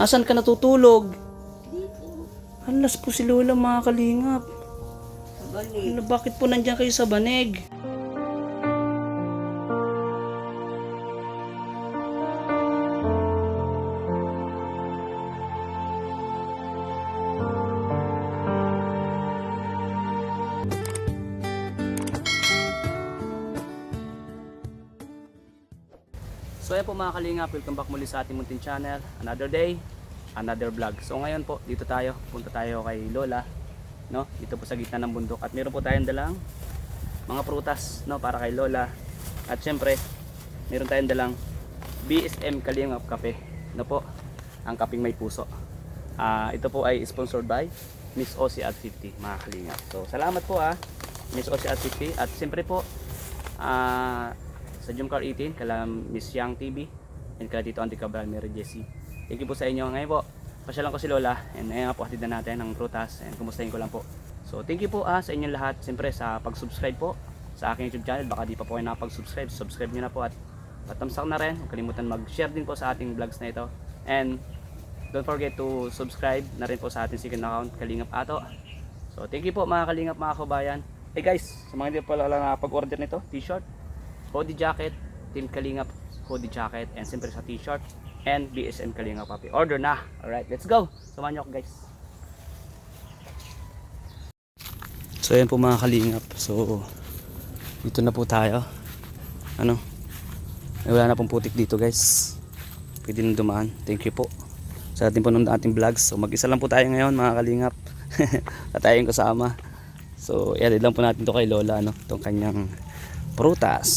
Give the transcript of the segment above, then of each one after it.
Asan ka natutulog? Dito. Halas po si Lola mga kalingap. Sa banig. Ano, bakit po nandiyan kayo sa banig? So ayan po mga kalingap, welcome back muli sa ating munting channel. Another day, another vlog. So ngayon po, dito tayo, punta tayo kay Lola, no? Dito po sa gitna ng bundok. At meron po tayong dalang mga prutas, no, para kay Lola. At syempre, meron tayong dalang BSM Kalingap Kape, no po, ang kaping may puso. Ito po ay sponsored by Miss Osi at 50 mga kalingap. So salamat po Miss Osi at 50. At syempre po, sa Jumcar 18, kala Miss Yang TV, and kala Tito Andy Cabral, Mary Jessie. Thank you po sa inyo. Ngayon po, pasyalan ko si Lola, and ngayon po hatid na natin ng prutas, and kumustahin ko lang po. So thank you po sa inyong lahat, siyempre sa pag-subscribe po sa aking YouTube channel. Baka di pa po kayo nakapag-subscribe, subscribe nyo na po at thumbs up na rin. Huwag kalimutan mag-share din po sa ating vlogs na ito. And don't forget to subscribe na rin po sa ating second account, Kalingap Ato. So thank you po mga Kalingap, mga kabayan. Hey guys, sa mga hindi pa nakapag-order nito, t-shirt, hoodie jacket, Team Kalingap hoodie jacket, and siyempre sa t-shirt and BSM Kalingap Kape. Order na. Alright, let's go. Samahan niyo ako guys. So ayan po mga Kalingap. So dito na po tayo. Ano? Wala na pong putik dito guys. Pwede na dumaan. Thank you po sa ating panunod ating vlogs. So mag-isa lang po tayo ngayon mga Kalingap. At tayong kasama. So i-edit lang po natin to kay Lola, no? Itong kanyang prutas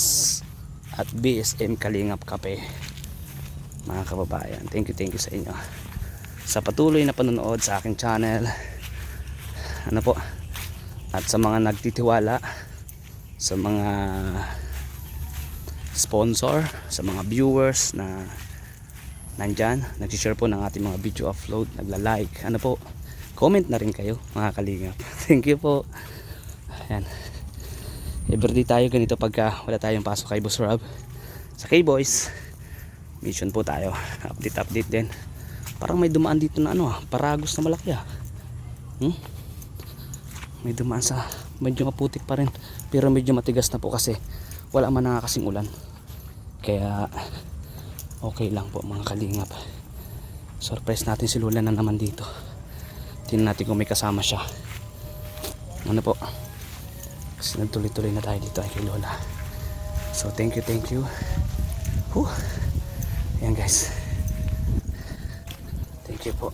at BSM Kalingap Kape mga kababayan. Thank you sa inyo sa patuloy na panonood sa aking channel, ano po, at sa mga nagtitiwala, sa mga sponsor, sa mga viewers na nandyan, nagsishare po ng ating mga video upload, nagla-like, ano po, comment na rin kayo mga Kalingap. Thank you po. Ayan, everyday tayo ganito pagka wala tayong pasok kay Boss Rob sa K-Boys. Mission po tayo, update din. Parang may dumaan dito na paragos na malaki may dumaan sa medyo maputik pa rin, pero medyo matigas na po kasi wala man nakakasing ulan, kaya okay lang po mga Kalingap. Surprise natin si Lola na naman dito. Tingnan natin kung may kasama siya, ano po, kasi nagtuloy-tuloy na tayo dito kay Lola. So thank you. Ayan guys, thank you po.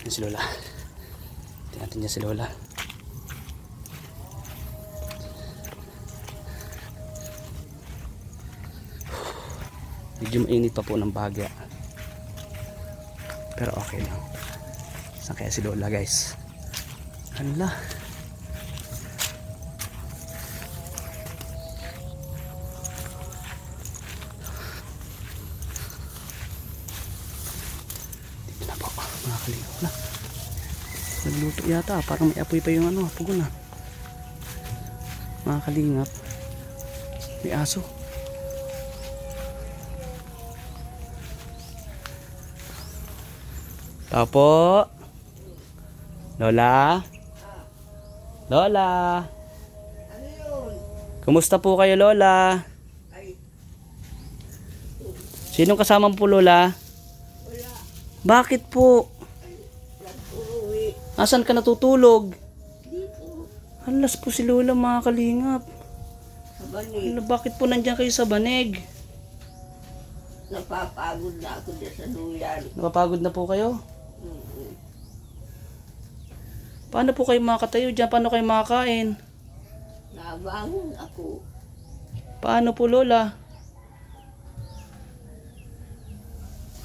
Ayan si Lola, tingnan natin niya si Lola. Medyo mainit pa po ng bagya, pero okay lang. Saan kaya si Lola guys? Hala, dito na po mga Kalingap na. Nagluto yata, parang may apoy pa yung pugon na mga Kalingap. May aso. Tapo Lola, Lola, Ano yun? kumusta po kayo Lola? Ay, Sinong kasama po Lola? wala. Bakit po? Nag-uwi. Asan ka natutulog? Dito. Halas po si Lola mga Kalingap. Sa banig. Ano, bakit po nandiyan kayo sa banig? Napapagod na ako dyan sa duyan. Napapagod na po kayo? Mm-mm. Paano po kayo makatayo dyan? Paano kayo makakain? Nabangon ako. Paano po Lola?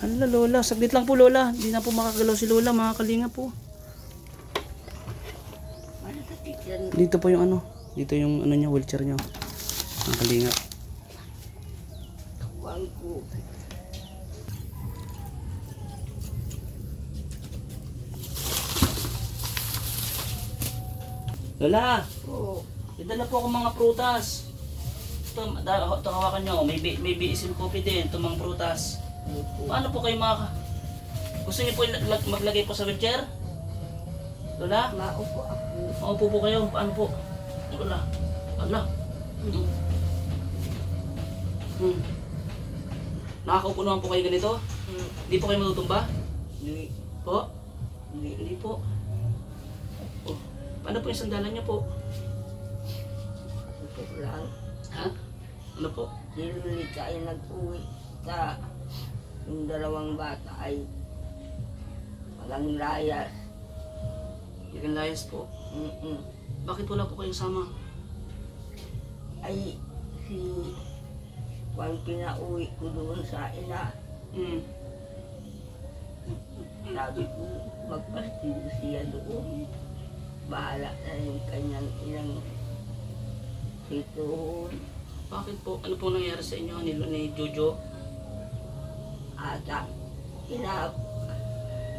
Hala Lola, saglit lang po Lola. Hindi na po makagalaw si Lola mga Kalingap po. Masakit yan. Dito po yung dito yung niya, wheelchair niya mga Kalingap. Kawan ko. Lola, Oo. may dala po ako mga prutas. Ito hawakan nyo. May biisim coffee din. Itong mga prutas. Opo. Paano po kayo gusto niyo po maglagay po sa wheelchair? Lola? Maupo ako. Maupo po kayo. Paano po? Lola? Ala? Nakakaupo naman po kayo ganito? Hindi po kayo matutumba? Hindi. Po? Hindi. Hindi po. Oh. Paano po yung sandalan niyo po? Ito lang. Ha? Ano po? Si Lolita ay nag-uwi sa yung dalawang bata ay walang layas. Yung layas po. Mm-mm. Bakit wala po kayong sama? Ay si Juan pinauwi ko doon sa ina. Hmm. Sabi ko magpastigo siya doon. Bahala na yung kanyang inang sitoon. Bakit po? Ano po nangyari sa inyo ni Jojo? Ata,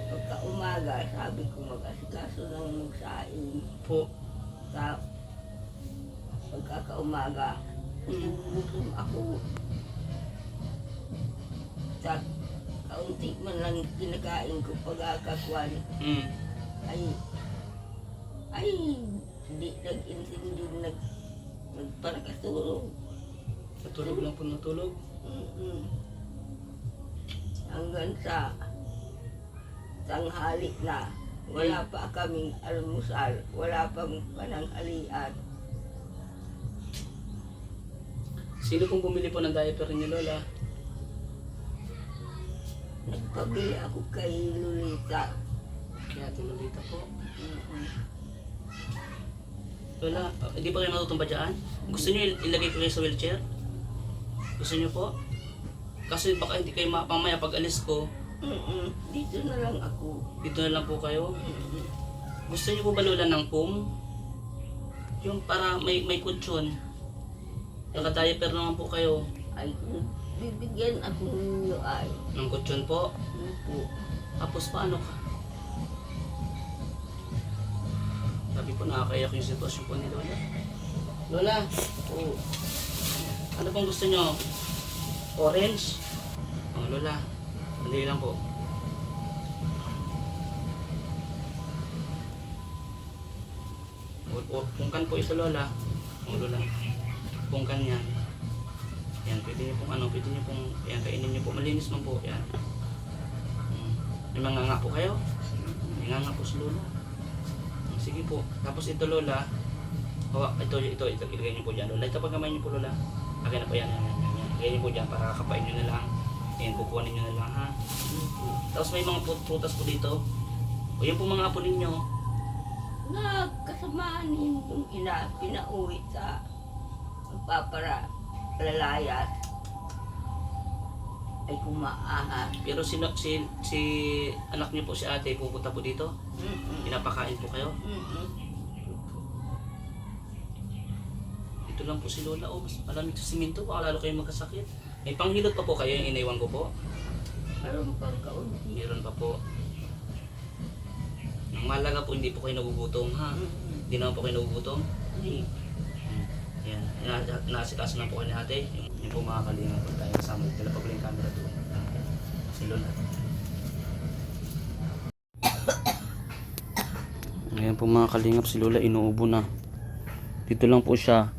pagka umaga, sabi ko mag-asikaso ng magsaing. Po. Sa pagkakaumaga, gutom ako. Sa kaunti man lang kinakain ko pagkakakwan, Hmm. ay hindi nag-intindi, nagparakatulog. Natulog lang po natulog. Mm-mm. Hanggang sa tanghali na, wala pa kaming almusal, wala pang pananghalian. Sino pong bumili po ng diaper niyo, Lola? Nagpabili ako kay Lolita. Kaya Ate Lolita po. Mm-mm. Lola, hindi pa kayo matutumba dyan? Gusto niyo ilagay ko kayo sa wheelchair? Gusto niyo po? Kasi baka hindi kayo mamaya pag alis ko, Mm-mm. Dito na lang ako. dito na lang po kayo. Mm-mm. Gusto niyo po ba, Lola, ng foam? Yung para may kutsyon. Naka-diaper naman po kayo. Ay, bibigyan ako ninyo ay. Ng kutsyon po. Opo. Tapos paano ka? Sabi po nakakayak yung sitwasyon po ni Lola. Lola, Oo. ano pong gusto nyo? Orange? Oh, Lola. Sandali lang po. Pungkan po ito, Lola. Oh, Lola. Pungkan yan. Yan, pwede nyo pong pwede nyo pong, yan, kainin nyo po. Malinis man po, yan. May mga nga po kayo? May nga po si Lola. Sige po. Tapos ito, Lola. Ito, ilagay nyo po dyan, Lola. Ito pagkamay nyo po, Lola. Akin na po yan. Ilagay nyo po dyan para kakapain nyo na lang. Ayan, kukuhanin nyo na lang, ha. Tapos may mga prutas po dito. O yan po mga apo ninyo. Nagkasamaan yung ina, pinauwi sa magpapara lalayas. Ay kumaahan. Pero si anak niyo po, si ate, pupunta po dito. Mm-mm. Pinapakain po kayo. Mm-mm. Ito lang po si Lola. Oh, mas malamig sa simento. Baka lalo kayo magkasakit. May panghilot pa po kayo, yung inaiwan ko po. Parang pagkaunti. Meron pa po. Ang mahalaga po, hindi po kayo nagugutom, ha? Hindi naman po kayo nagugutom. Hindi. Yan. Naasikaso na po kayo ni ate. Yung po mga kalinga po tayo kasama. Dala pa po yung camera doon. Si Lola. Ngayon po mga kalingap, si Lola inuubo na. Dito lang po siya.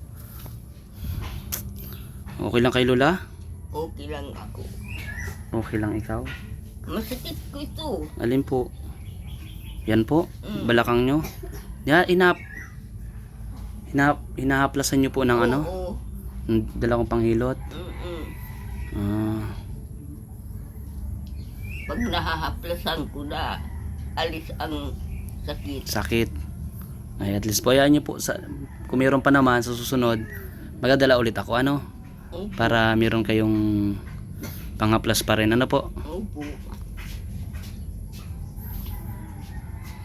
Okay lang kay Lola? Okay lang ako. Okay lang ikaw? Masakit ko ito. Alin po? Yan po? Balakang nyo? Yan, hinahaplasan nyo po ng ano? Oo. Dala kong panghilot? Mm-mm. Ah, Pag nahahaplasan ko na, alis ang sakit. sakit. Ay, at least po, yan nyo po. Kung mayroon pa naman sa susunod, magdadala ulit ako, ano? Opo. Para mayroon kayong panghaplas pa rin. Ano po? Opo.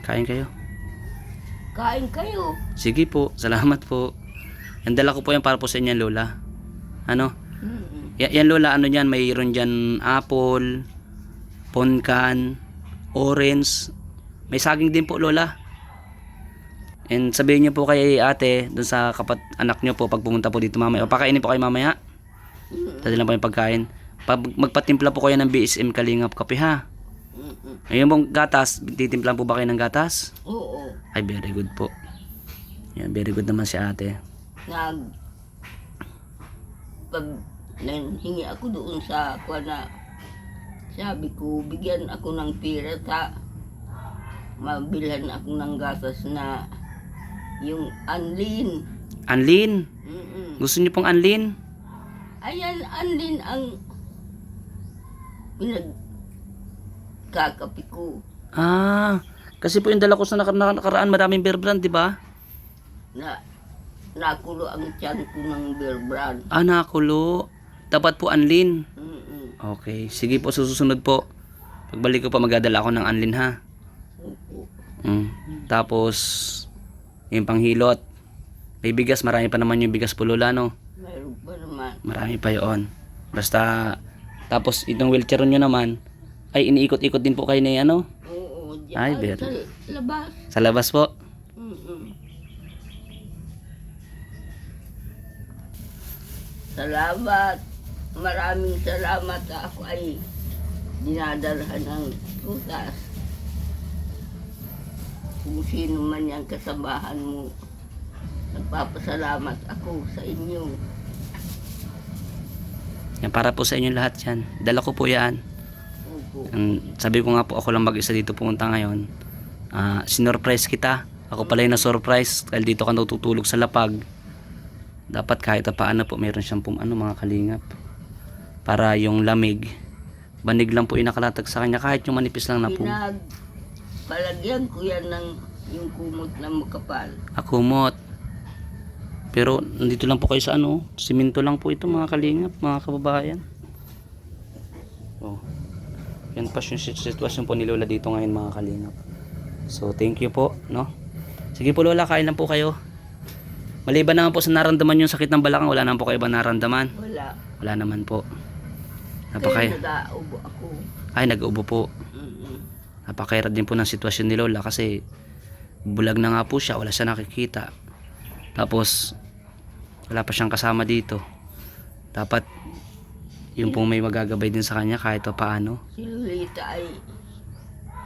Kain kayo? Kain kayo. Sige po, salamat po. Yan, dala ko po yan para po sa inyo, Lola. Ano? Mm-mm. Yan, Lola, ano yan? Mayroon dyan apple, ponkan, orange. May saging din po, Lola. And sabihin niyo po kay ate, dun sa anak niyo po, pag pumunta po dito mamaya. O pakainin po kayo mamaya. Dali lang po yung pagkain. Magpatimpla po kayo ng BSM Kalingap kape ha. Ayun pong gatas, titimplan po ba kayo ng gatas? Oo. Ay, very good po. Yan, very good naman si ate. Pag hingi ako doon sa na sabi ko, bigyan ako ng pira sa mabilhan ako ng gatas na yung anlin. Anlin? Mm-mm. Gusto niyo pong anlin? Ayan, anlin ang pinagkakapi ko Ah, kasi po yung dala ko sa nakaraan maraming bear brand, di ba? na nakulo ang tiyan ko ng bear brand. Ah, nakulo. Dapat po anlin. Mm-mm. Okay, sige po, susunod po. Pagbalik ko pa magdadala ako ng anlin ha. Opo. Tapos, yung panghilot. May bigas, marami pa naman yung bigas po Lola, no? Mayroon pa naman. Marami pa yun. Basta, tapos itong wheelchair nyo naman, ay iniikot-ikot din po kayo na ano? Oo, Ay, diyan very. sa labas. Sa labas po. Mm-mm. Salamat. Maraming salamat. Ako ay dinadalhan ng prutas. Kung sino man yung kasamahan mo, nagpapasalamat ako sa inyo. Yan, para po sa inyo lahat yan. Dala ko po yan. Opo. Sabi ko nga po, ako lang mag-isa dito pumunta ngayon. Sinorprise kita. Ako pala yung na-surprise dahil dito ka natutulog sa lapag. Dapat kahit paano po meron siyang mga kalingap. Para yung lamig, banig lang po inakalatag sa kanya kahit yung manipis lang na po. Palagyan ko yan ng yung kumot na makapal. Akumot. Pero nandito lang po kayo sa simento lang po ito mga kalingap, mga kababayan. Oh. Yan pa yung sitwasyon po ni Lola dito ngayon mga kalingap. So thank you po, no? Sige po Lola, kain lang po kayo. Maliban naman po sa naramdaman yung sakit ng balakang, wala naman po kayo ba naramdaman? Wala. Wala naman po. Kaya nag-aubo ako. Ay, nag-ubo po. Mm-mm. Napakahirap din po ng sitwasyon ni Lola kasi bulag na nga po siya, wala siya nakikita. Tapos wala pa siyang kasama dito. Dapat yung pong may magagabay din sa kanya kahit pa paano. Si Lolita ay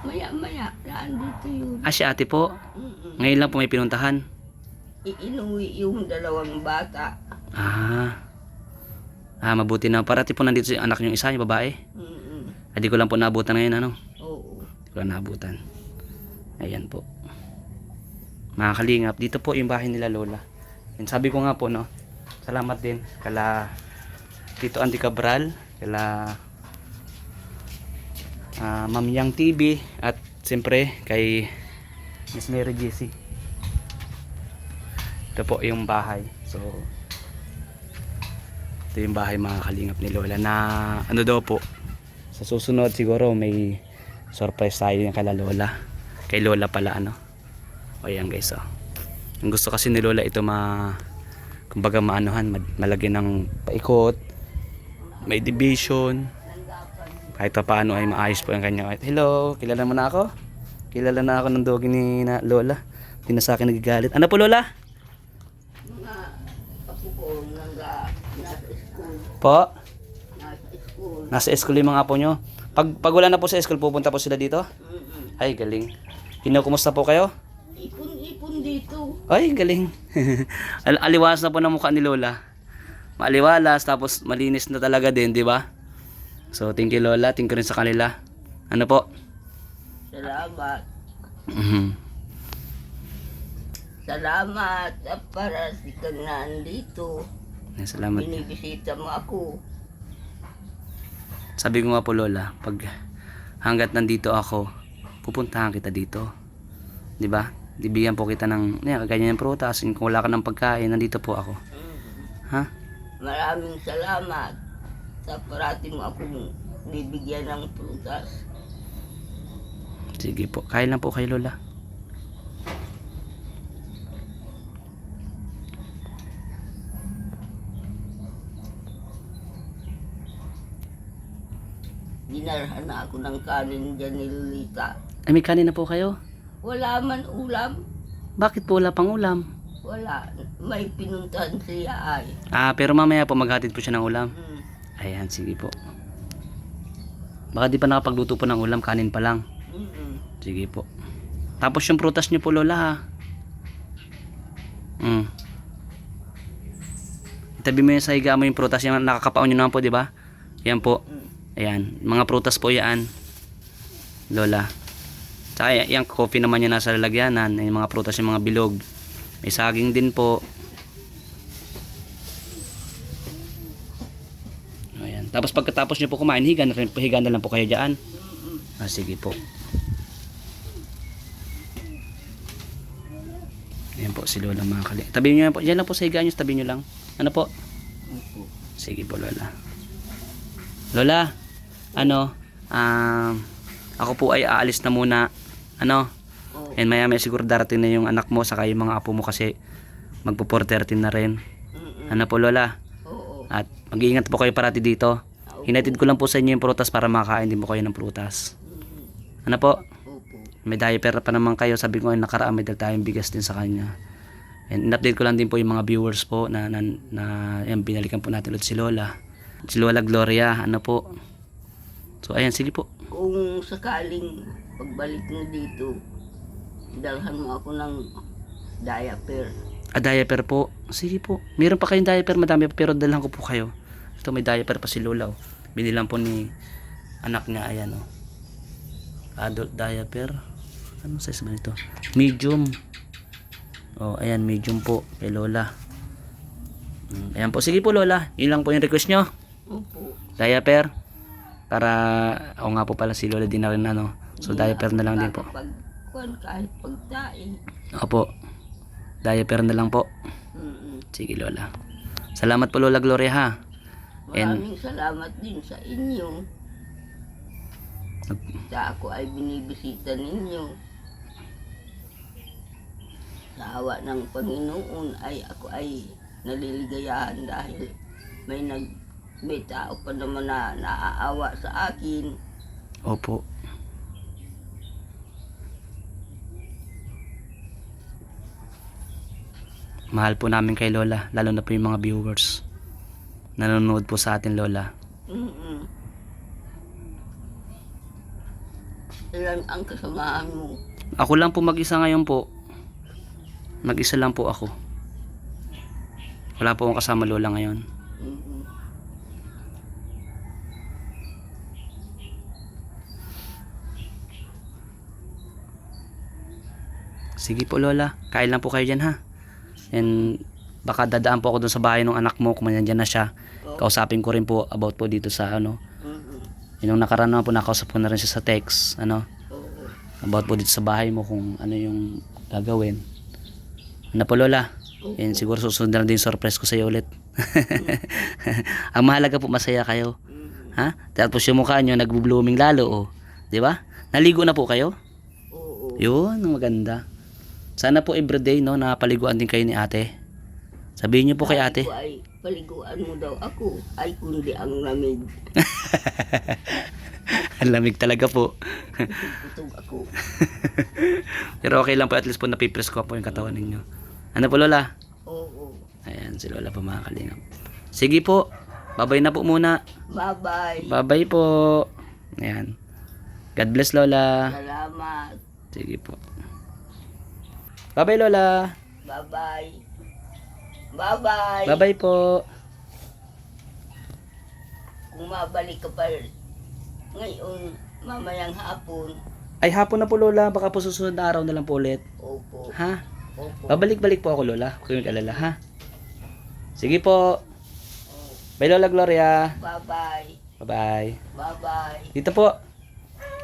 maya-maya dito yun. Si ate po, Mm-mm. ngayon lang po may pinuntahan. Iinuwi yung dalawang bata. Mabuti na. Parati po nandito si anak niyong isa, yung babae. Mm-mm. Di ko lang po naabutan ngayon, Oo. Di ko lang naabutan. Ayan po. Mga kalingap, dito po yung bahay nila Lola. And sabi ko nga po, no, salamat din kala Tito Andy Cabral, kala Ma'am Yang TV, at siyempre kay Miss Mary Jessie. Ito po yung bahay. So, ito yung bahay mga kalingap ni Lola na daw po. Sa susunod siguro may surprise tayo yung kala Lola. Kay Lola pala O yan guys Ang gusto kasi ni Lola ito kumbaga malagyan ng paikot. May division. Kahit pa paano ay maayos po yung kanya. Hello, kilala mo na ako? Kilala na ako ng doggy ni Lola. Hindi na sa akin nagagalit. Ano po Lola? Mga apo ko nasa school. Po? Nasa school. Nasa school yung mga apo nyo. Pag wala na po sa school, pupunta po sila dito? Mm-mm. Ay, galing. Kumusta po kayo? Ipon dito. Ay, galing. Aliwalas na po ng mukha ni Lola. Maaliwalas, tapos malinis na talaga din, di ba? So, thank you Lola. Thank you rin sa kanila. Ano po? Salamat. Mhm. Salamat at para si kang nandito. Salamat. Binibisita mo ako. Sabi ko nga po Lola, pag hanggat nandito ako, pupuntahan kita dito. 'Di ba? Bibigyan po kita ng ganyan ng prutas. Kung wala ka ng pagkain, nandito po ako. Ha? Maraming salamat sa parati mo akong bibigyan ng prutas. Sige po. Kain lang po kay Lola. Dinarhan na ako ng kanin dyan ni Lolita. Ay, may kanin na po kayo? Wala man ulam. Bakit po wala pang ulam? Wala. May pinuntahan siya ay. Pero mamaya po maghatid po siya ng ulam. Mm. Ayan, sige po. Baka di pa nakapagluto po ng ulam, kanin pa lang. Mm-mm. Sige po. Tapos yung prutas niyo po, Lola, ha? Itabi mo yun sa higa mo yung prutas. Yung nakakapaon nyo naman po, di ba? Yan po. Ayan. Mga prutas po yan. Lola. Tsaka yung coffee naman yung nasa lalagyanan. Yung mga prutas, yung mga bilog. May saging din po. Ayan. Tapos pagkatapos nyo po kumain, higa na lang po kayo dyan. Sige po. Ayan po si Lola mga kali. Tabi nyo yan po. Diyan lang po sa higa nyo. Tabi nyo lang. Ano po? Opo. Sige po Lola. Lola, ako po ay aalis na muna. Oh. And maya may siguro darating na yung anak mo saka yung mga apo mo kasi magpo 4:30 na rin. Ano po Lola? Oo. At mag-iingat po kayo parati dito. Hinatid ko lang po sa inyo yung prutas para makakain din po kayo ng prutas. Ano po? Opo. May diaper pa naman kayo. Sabi ko ay nakaraan may dala tayong bigas din sa kanya. And in-update ko lang din po yung mga viewers po na yan, binalikan po natin ulit si Lola. Si Lola Gloria, ano po. So ayan, sige po. Kung sakaling pagbalik mo dito, dalhan mo ako ng diaper. Diaper po. Sige po. Meron pa kayong diaper, madami pa pero dalhan ko po kayo. Ito may diaper pa si Lola. Binilang po ni anak niya, ayan oh. Adult diaper. Anong size ba ito? Medium. Oh, ayan, medium po kay Lola. Ayan po. Sige po Lola. Yun lang po yung request nyo. Opo. Diaper. Para, ako nga po pala si Lola din na rin So diaper na lang din po. Kahit pagkain. Opo. Diaper na lang po. Sige Lola. Salamat po Lola Gloria ha. Maraming salamat din sa inyo. Sa ako ay binibisita ninyo. Sa awa ng Panginoon ay ako ay naliligayahan dahil may tao pa naman na naaawa sa akin. Opo. Mahal po namin kay Lola, lalo na po yung mga viewers. Nanonood po sa atin Lola. Ilan ang kasamahan mo? Ako lang po mag-isa ngayon po. Mag-isa lang po ako. Wala po akong kasama Lola ngayon. Sige po Lola, kain lang po kayo dyan ha. And baka dadaan po ako dun sa bahay ng anak mo kung nandyan na siya. Kausapin ko rin po about po dito sa yung nakaraan naman po nakausap ko na rin siya sa text about po dito sa bahay mo kung ano yung gagawin. Ano po Lola? And siguro susunod na din surprise ko sa iyo ulit. Ang mahalaga po masaya kayo. Ha? Tapos yung mukha nyo nagbo-blooming lalo oh. 'Di ba? Naligo na po kayo? Oo. Yun, ang maganda. Sana po everyday no napaliguan din kayo ni ate. Sabihin niyo po kay ate. Ay, paliguan mo daw ako. Ay, kundi ang lamig. Ang lamig talaga po. Putog ako. Pero okay lang po, at least po napipress ko po yung katawan ninyo. Ano po Lola? Oo. Ayan, si Lola po mga kalingap. Sige po, babay na po muna. Bye-bye. Babay po. Ayan. God bless Lola. Salamat. Sige po. Babay Lola. Bye-bye. Bye-bye. Babay po. Kung mabalik ka pa ngayon, mamayang hapon. Ay hapon na po Lola, baka po susunod na araw na lang po ulit. Opo. Ha? Opo. Babalik-balik po ako Lola, huwag kayong mag-alala ha. Sige po. Bye Lola Gloria. Bye-bye. Bye-bye. Bye-bye. Dito po.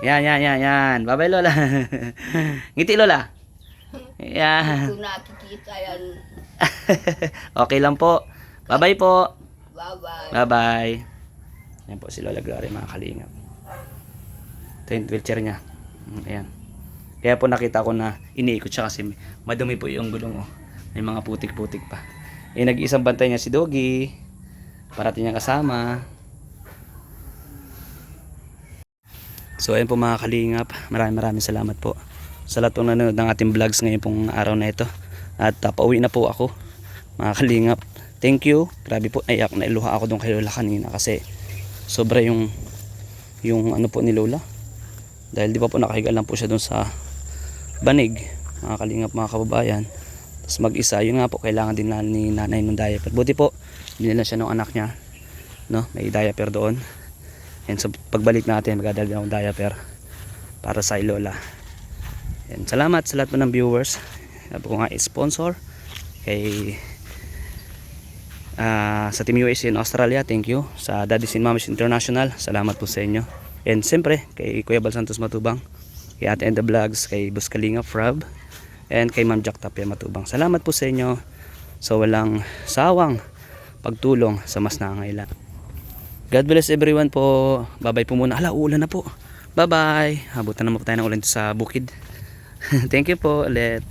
Yan. Bye-bye Lola. Ngiti Lola. Yan. Kung nakikita yan, Okay lang po. Bye-bye po. bye-bye. Bye-bye. Yan po si Lola Gloria mga kalingap. Ito yung wheelchair niya. Ayan. Kaya po nakita ko na iniikot siya kasi madumi po yung gulong oh. May mga putik-putik pa. Nag-iisang bantay niya si Doggy. Parating niya kasama. So ayun po mga kalingap. Maraming salamat po. sa lahat ng nanonood ng ating vlogs ngayon pong araw na ito. At pauwi na po ako, mga kalingap. Thank you. Grabe po, nailuha ako doon kay Lola kanina kasi sobra yung ano po ni Lola. Dahil di pa po nakahiga lang po siya doon sa banig, mga kalingap, mga kababayan. Tapos mag-isa, yun nga po, kailangan din ni nanay ng diaper. Buti po, binila siya ng anak niya, no? May diaper doon. And so pagbalik natin, magdadala ng diaper para sa Lola. And salamat sa lahat po ng viewers. Sabi ko nga, sponsor kay sa Team USA in Australia, thank you. Sa Daddy's and Mommy's International, salamat po sa inyo. And siyempre, kay Kuya Bal Santos Matubang, kay Ate Enda Vlogs, kay Boss Kalinga Frab, and kay Ma'am Jack Tapia Matubang. Salamat po sa inyo sa walang sawang pagtulong sa mas nangangailangan. God bless everyone po. Bye-bye po muna. Hala, uulan na po. Bye-bye. Habutan naman po tayo ng ulan sa bukid. Thank you po ulit.